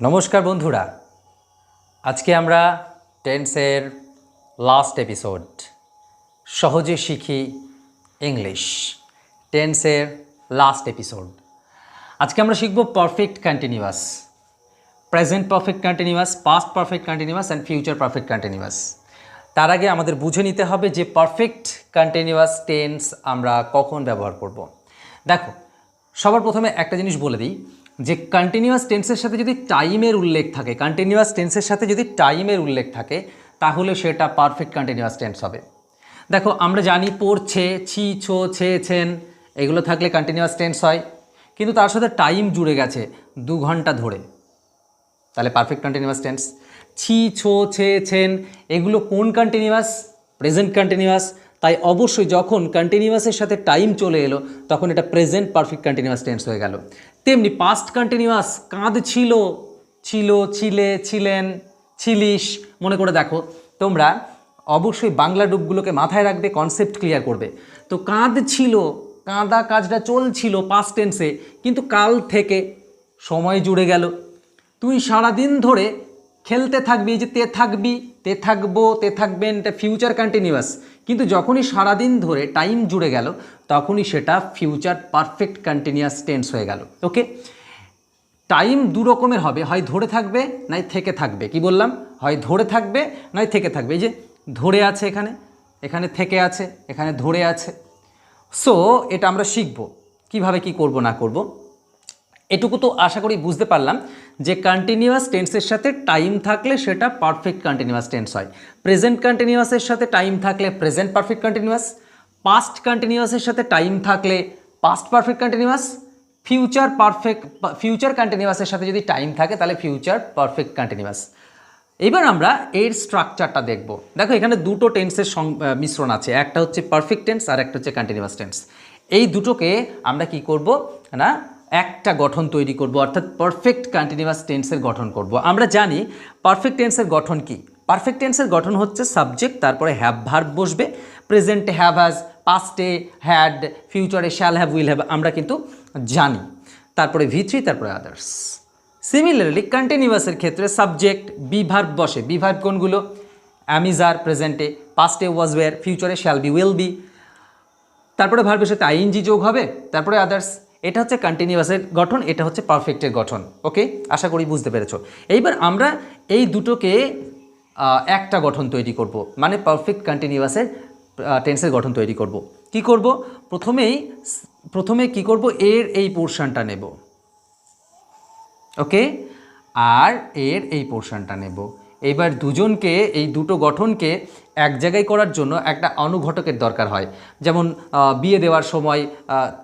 নমস্কার বন্ধুরা, আজকে আমরা টেন্সের লাস্ট এপিসোড সহজে শিখি ইংলিশ টেন্সের লাস্ট এপিসোড। আজকে আমরা শিখব perfect continuous, present perfect continuous, past perfect continuous and future perfect continuous. তার আগে আমাদের বুঝে নিতে হবে যে পারফেক্ট কন্টিনিউয়াস টেন্স আমরা কখন ব্যবহার করব। দেখো, সবার প্রথমে একটা জিনিস বলে দিই যে কন্টিনিউয়াস টেন্সের সাথে যদি টাইমের উল্লেখ থাকে, কন্টিনিউয়াস টেন্সের সাথে যদি টাইমের উল্লেখ থাকে তাহলে সেটা পারফেক্ট কন্টিনিউয়াস টেন্স হবে। দেখো, আমরা জানি পড়ছে, ছি, ছো, ছে, ছেন এগুলো থাকলে কন্টিনিউয়াস টেন্স হয়, কিন্তু তার সাথে টাইম জুড়ে গেছে 2 ঘন্টা ধরে, তাহলে পারফেক্ট কন্টিনিউয়াস টেন্স। ছি, ছো, ছে, ছেন এগুলো কোন কন্টিনিউয়াস? Present continuous. তাই অবশ্যই যখন কন্টিনিউয়াসের সাথে টাইম চলে এলো তখন এটা প্রেজেন্ট পারফেক্ট কন্টিনিউয়াস টেন্স হয়ে গেল। তেমনি পাস্ট কন্টিনিউয়াস, কাঁদ ছিল, ছিল, ছিলে, ছিলেন, ছিলিস, মনে করে দেখো তোমরা। অবশ্যই বাংলা রূপগুলোকে মাথায় রাখবে, কনসেপ্ট ক্লিয়ার করবে। তো কাঁদ ছিল, কাঁদা কাজটা চলছিল পাস্ট টেন্সে, কিন্তু কাল থেকে সময় জুড়ে গেল। তুই সারাদিন ধরে খেলতে থাকবি, এই যে তে থাকবি, তে থাকবো, তে থাকবেন, এটা ফিউচার কন্টিনিউয়াস, কিন্তু যখনই সারাদিন ধরে টাইম জুড়ে গেল তখনই সেটা ফিউচার পারফেক্ট কন্টিনিউয়াস টেন্স হয়ে গেল। ওকে, টাইম দু রকমের হবে, হয় ধরে থাকবে নাই থেকে থাকবে। কি বললাম? হয় ধরে থাকবে নাই থেকে থাকবে। এই যে ধরে আছে, এখানে এখানে থেকে আছে, এখানে ধরে আছে। সো এটা আমরা শিখব কিভাবে কি করব না করব। এটুকু তো আশা করি বুঝতে পারলাম যে কন্টিনিউয়াস টেন্সের সাথে টাইম থাকলে সেটা পারফেক্ট কন্টিনিউয়াস টেন্স হয়। প্রেজেন্ট কন্টিনিউয়াসের সাথে টাইম থাকলে প্রেজেন্ট পারফেক্ট কন্টিনিউয়াস, পাস্ট কন্টিনিউয়াসের সাথে টাইম থাকলে পাস্ট পারফেক্ট কন্টিনিউয়াস, ফিউচার কন্টিনিউয়াসের সাথে যদি টাইম থাকে তাহলে ফিউচার পারফেক্ট কন্টিনিউয়াস। এবার আমরা এর স্ট্রাকচারটা দেখব। দেখো, এখানে দুটো টেন্সের মিশ্রণ আছে, একটা হচ্ছে পারফেক্ট টেন্স আর একটা হচ্ছে কন্টিনিউয়াস টেন্স। এই দুটোকে আমরা কি করব না একটা গঠন তৈরি করব, অর্থাৎ পারফেক্ট কন্টিনিউয়াস টেন্সের গঠন করব। আমরা জানি পারফেক্ট টেন্সের গঠন কি। পারফেক্ট টেন্সের গঠন হচ্ছে সাবজেক্ট, তারপরে হ্যাভ ভার্ব বসবে, প্রেজেন্টে হ্যাভ হ্যাজ, পাস্টে হ্যাড, ফিউচারে শ্যাল হ্যাভ, উইল হ্যাভ, আমরা কিন্তু জানি। তারপরে ভি3, তারপরে আদার্স। সিমিলারলি কন্টিনিউয়াসের ক্ষেত্রে সাবজেক্ট, বি ভার্ব বসে। বি ভার্ব কোনগুলো? অ্যাম, ইজ, আর প্রেজেন্টে, পাস্টে ওয়াজ ওয়্যার, ফিউচারে শ্যাল বি, উইল বি, তারপরে ভার্বের সাথে আইএনজি যোগ হবে, তারপরে আদার্স। এটা হচ্ছে কন্টিনিউয়াসের গঠন, এটা হচ্ছে পারফেক্টের গঠন। ওকে, আশা করি বুঝতে পেরেছো। এইবার আমরা এই দুটোকে একটা গঠন তৈরি করব, মানে পারফেক্ট কন্টিনিউয়াসের টেন্সের গঠন তৈরি করব। কি করব? প্রথমে কি করব, এর এই পোর্শনটা নেব, ওকে, আর এর এই পোর্শনটা নেব। এইবার দুজনকে, এই দুটো গঠনকে এক জায়গায় করার জন্য একটা অনুঘটকের দরকার হয়। যেমন বিয়ে দেওয়ার সময়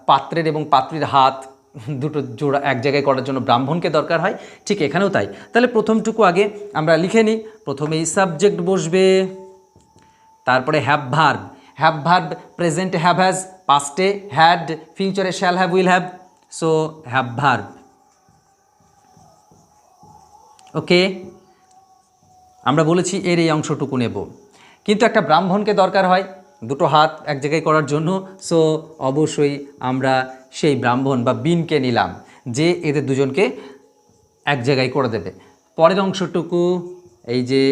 পাত্রের এবং পাত্রীর হাত দুটো জোড়া এক জায়গায় করার জন্য ব্রাহ্মণকে দরকার হয়, ঠিক এখানেও তাই। তাহলে প্রথমটুকু আগে আমরা লিখে নিই। প্রথমেই সাবজেক্ট বসবে, তারপরে হ্যাভ ভার্ব। হ্যাভ ভার্ব প্রেজেন্টে হ্যাভ হ্যাজ, পাস্টে হ্যাড, ফিউচারে shall have, will have. So have verb. Okay, আমরা বলেছি এর এই অংশটুকু নেব, কিন্তু একটা ব্রাহ্মণকে দরকার হয় দুটো হাত এক জায়গায় করার জন্য। সো অবশ্যই আমরা সেই ব্রাহ্মণ বা বিনকে নিলাম, যে এদের দুজনকে এক জায়গায় করে দেবে। পরের অংশটুকু এই যে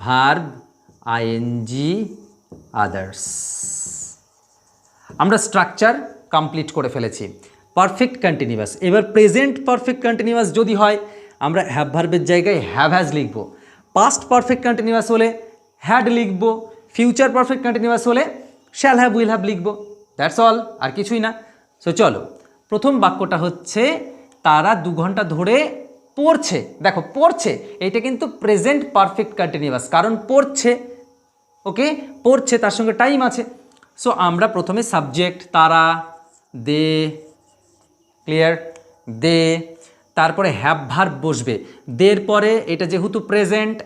ভার্ব, আইএনজি, আদার্স। আমরা স্ট্রাকচার কমপ্লিট করে ফেলেছি। Perfect continuous. এবার প্রেজেন্ট পারফেক্ট কন্টিনিউয়াস যদি হয় আমরা হ্যাভ ভার্বের জায়গায় হ্যাভ হ্যাজ লিখব, পাস্ট পারফেক্ট কন্টিনিউয়াস হলে হ্যাড লিখব, ফিউচার পারফেক্ট কন্টিনিউয়াস হলে শ্যাল হ্যাভ, উইল হ্যাভ লিখব। দ্যাটস অল, আর কিছুই না। সো চলো, প্রথম বাক্যটা হচ্ছে তারা 2 ঘন্টা ধরে পড়ছে। দেখো, পড়ছে এইটা কিন্তু প্রেজেন্ট পারফেক্ট কন্টিনিউয়াস, কারণ পড়ছে। ওকে, পড়ছে, তার সঙ্গে টাইম আছে। সো আমরা প্রথমে সাবজেক্ট তারা, দে, ক্লিয়ার, দে, তারপরে হ্যাভ ভার্ব বসবে। দের পরে এটা যেহেতু প্রেজেন্ট,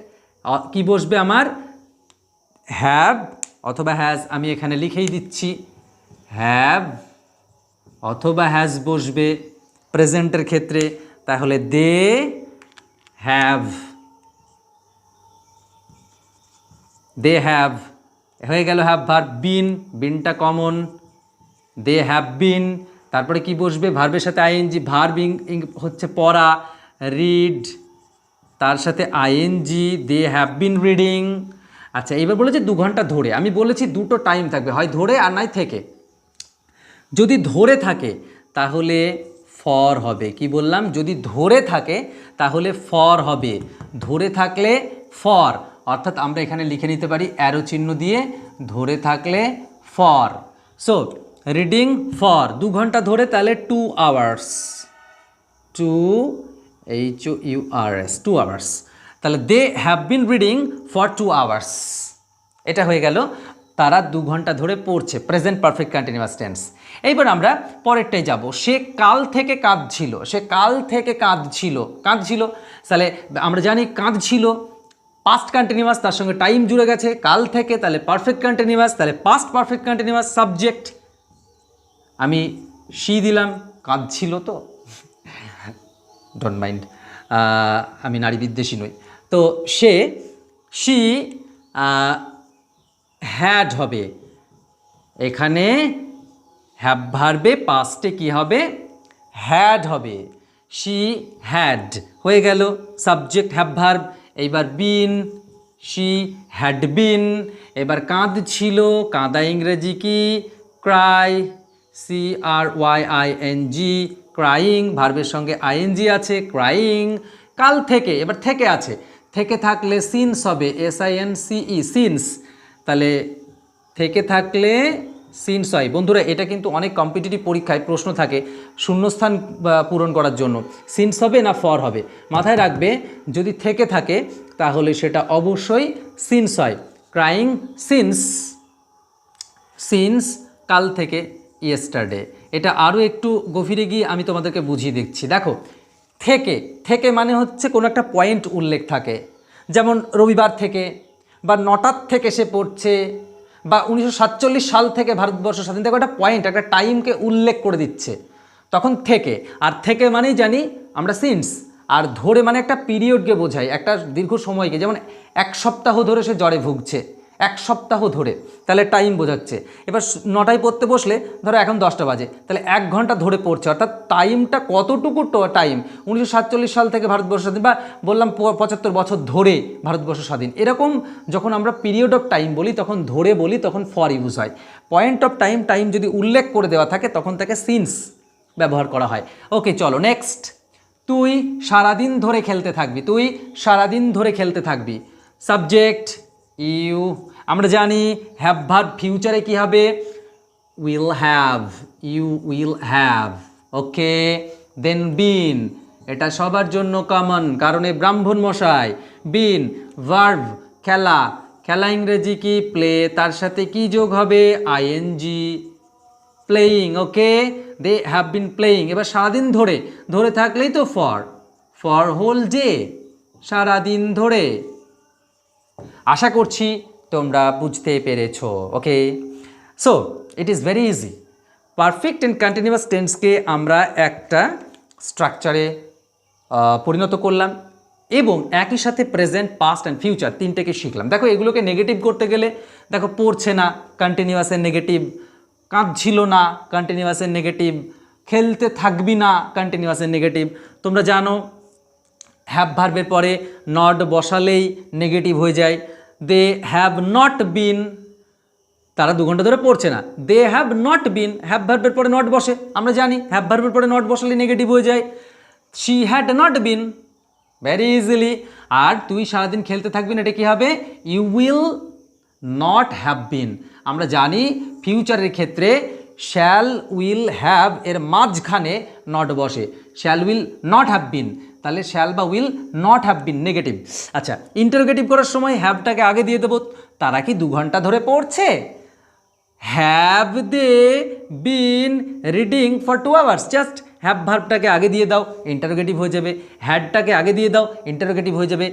কি বসবে আমার? হ্যাভ অথবা হ্যাজ। আমি এখানে লিখেই দিচ্ছি, হ্যাভ অথবা হ্যাজ বসবে প্রেজেন্টের ক্ষেত্রে। তাহলে দে হ্যাভ, দে হ্যাভ হয়ে গেল হ্যাভ ভার্ব। বিন, বিনটা কমন, দে হ্যাভ বিন। তারপরে কি বসবে? ভার্বের সাথে আইএনজি, ভার্ব হচ্ছে পড়া, রিড, তার সাথে ING, they have been reading. আচ্ছা, এবার বলেছে 2 ঘন্টা ধরে। আমি বলেছি দুটো টাইম থাকবে, হয় ধরে আর নয় থেকে। যদি ধরে থাকে তাহলে ফর হবে। কি বললাম? যদি ধরে থাকে তাহলে ফর হবে। ধরে থাকলে ফর, অর্থাৎ আমরা এখানে লিখে নিতে পারি অ্যারো চিহ্ন দিয়ে, ধরে থাকলে ফর। সো রিডিং ফর 2 ঘন্টা ধরে, তাহলে 2 আওয়ার্স, 2 HOURS, 2 আওয়ার্স। তাহলে they have been reading for 2 hours. এটা হয়ে গেল তারা 2 ঘন্টা ধরে পড়ছে, প্রেজেন্ট পারফেক্ট কন্টিনিউয়াস টেন্স। এইবার আমরা পরেরটাই যাব। সে কাল থেকে কাঁদছিল, সে কাল থেকে কাঁদছিল, কাঁদছিল। তাহলে আমরা জানি কাঁদছিল পাস্ট কন্টিনিউয়াস, তার সঙ্গে টাইম জুড়ে গেছে, কাল থেকে, তাহলে পারফেক্ট কন্টিনিউয়াস, তাহলে পাস্ট পারফেক্ট কন্টিনিউয়াস, সাবজেক্ট আমি সি দিলাম, কাঁদছিল তো, ডোন্ট মাইন্ড, আমি নারী বিদ্বেষী নই। তো শি হ্যাড হবে, এখানে হ্যাভ ভার্বে পাস্টে কি হবে? হ্যাড হবে। শি হ্যাড হয়ে গেল সাবজেক্ট, হ্যাভ ভার্ব। এইবার বিন, শি হ্যাড বিন। এবার কাঁদছিল, কাঁদা ইংরেজি কি? ক্রাই, CRYING, ক্রাইং, ভার্বের সঙ্গে আইএনজি আছে, ক্রাইং। কাল থেকে, এবার থেকে আছে, থেকে থাকলে সিন্স হবে, SINCE, সিন্স। তাহলে থেকে থাকলে সিন্স হয়। বন্ধুরা, এটা কিন্তু অনেক কম্পিটিটিভ পরীক্ষায় প্রশ্ন থাকে শূন্যস্থান পূরণ করার জন্য, সিন্স হবে না ফর হবে। মাথায় রাখবে, যদি থেকে থাকে তাহলে সেটা অবশ্যই সিন্স হয়। ক্রাইং সিন্স, সিন্স কাল থেকে, ইয়েস্টারডে। এটা আরও একটু গভীরে গিয়ে আমি তোমাদেরকে বুঝিয়ে দিচ্ছি। দেখো, থেকে, থেকে মানে হচ্ছে কোনো একটা পয়েন্ট উল্লেখ থাকে, যেমন রবিবার থেকে, বা 9টার থেকে সে পড়ছে, বা 1947 সাল থেকে ভারতবর্ষ স্বাধীন। থেকে একটা পয়েন্ট, একটা টাইমকে উল্লেখ করে দিচ্ছে, তখন থেকে। আর থেকে মানেই জানি আমরা সিন্স। আর ধরে মানে একটা পিরিয়ডকে বোঝায়, একটা দীর্ঘ সময়কে, যেমন 1 সপ্তাহ ধরে সে জ্বরে ভুগছে, 1 সপ্তাহ ধরে, তাহলে টাইম বোঝাচ্ছে। এবার 9টায় পড়তে বসলে, ধরো এখন 10টা বাজে, তাহলে 1 ঘন্টা ধরে পড়ছে, অর্থাৎ টাইমটা কতটুকু টাইম? 1947 সাল থেকে ভারতবর্ষ স্বাধীন, বা বললাম 75 বছর ধরে ভারতবর্ষ স্বাধীন। এরকম যখন আমরা পিরিয়ড অফ টাইম বলি তখন ধরে বলি, তখন ফর ইউজ হয়। পয়েন্ট অফ টাইম, টাইম যদি উল্লেখ করে দেওয়া থাকে তখন তাকে সিন্স ব্যবহার করা হয়। ওকে, চলো নেক্সট। তুই সারাদিন ধরে খেলতে থাকবি, তুই সারাদিন ধরে খেলতে থাকবি, সাবজেক্ট ইউ। আমরা জানি হ্যাভ ভার্ব ফিউচারে কি হবে? Will have, you will have. Okay, then been, এটা সবার জন্য কমন, কারণ এই ব্রাহ্মণ মশাই। বিন ভার্ব খেলা, খেলা ইংরেজি কি? প্লে, তার সাথে কি যোগ হবে? ING, playing. Okay, they have been playing. এবার সারাদিন ধরে, ধরে থাকলেই তো ফর, ফর হোল ডে, সারাদিন ধরে। আশা করছি তোমরা বুঝতে পেরেছো। Okay, so it is very easy. Perfect and continuous টেন্সকে আমরা একটা স্ট্রাকচারে পরিণত করলাম, এবং একই সাথে প্রেজেন্ট, পাস্ট অ্যান্ড ফিউচার তিনটেকে শিখলাম। দেখো, এগুলোকে নেগেটিভ করতে গেলে, দেখো পড়ছে না, কন্টিনিউয়াসের নেগেটিভ, কাঁদছিল না, কন্টিনিউয়াসের নেগেটিভ, খেলতে থাকবি না, কন্টিনিউয়াসের নেগেটিভ। তোমরা জানো হ্যাভ ভার্বের পরে নট বসালেই নেগেটিভ হয়ে যায়। দে হ্যাভ নট বিন, তারা 2 ঘন্টা ধরে পড়ছে না, they have not been, have ভার্বের পরে নট বসে, আমরা জানি হ্যাভ ভার্বের পরে নট বসালে নেগেটিভ হয়ে যায়। She had not been, very easily. আর তুই সারাদিন খেলতে থাকবি না, এটা কী হবে? You will not have been. আমরা জানি ফিউচারের ক্ষেত্রে শ্যাল উইল হ্যাভ এর মাঝখানে নট বসে, শ্যাল উইল নট হ্যাভ বিন, তাহলে শ্যাল বা will not have bin negative. আচ্ছা, ইন্টারোগেটিভ করার সময় হ্যাভটাকে আগে দিয়ে দেবো। তারা কি 2 ঘন্টা ধরে পড়ছে? Have they been reading for 2 hours? Just have ভার্বটাকে আগে দিয়ে দাও, ইন্টারোগেটিভ হয়ে যাবে। হ্যাডটাকে আগে দিয়ে দাও, ইন্টারোগেটিভ হয়ে যাবে।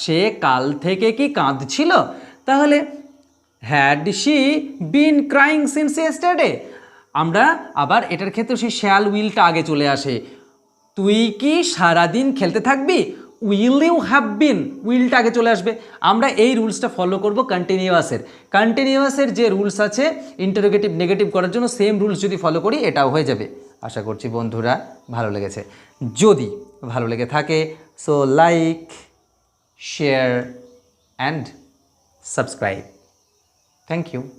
সে কাল থেকে কি কাঁদছিল? তাহলে had she been crying since yesterday? আমরা আবার এটার ক্ষেত্রে সেই শ্যাল উইলটা আগে চলে আসে। তুই কি সারাদিন খেলতে থাকবি? উইল ইউ হ্যাভ বিন, উইলটা আগে চলে আসবে। আমরা এই রুলসটা ফলো করব কন্টিনিউয়াসের। কন্টিনিউয়াসের যে রুলস আছে ইন্টারোগেটিভ নেগেটিভ করার জন্য, সেম রুলস যদি ফলো করি এটাও হয়ে যাবে। আশা করছি বন্ধুরা ভালো লেগেছে। যদি ভালো লেগে থাকে So like, share and subscribe. Thank you.